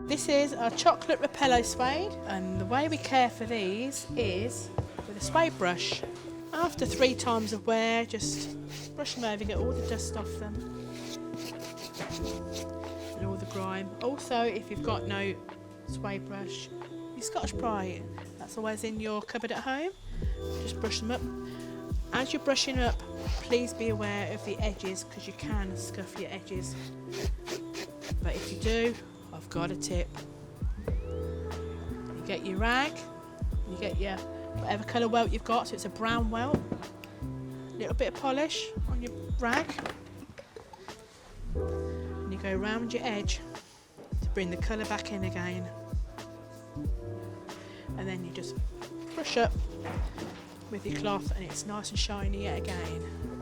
This is our chocolate Repello Suede, and the way we care for these is with a suede brush. After 3 times of wear, just brush them over, get all the dust off them and all the grime. Also, if you've got no suede brush, your Scotch Brite, that's always in your cupboard at home. Just brush them up. As you're brushing up, please be aware of the edges, because you can scuff your edges. But if you do, I've got a tip. You get your rag, you get your whatever colour welt you've got, so it's a brown welt, a little bit of polish on your rag, and you go around your edge to bring the colour back in again, and then you just brush up with your cloth and it's nice and shiny yet again.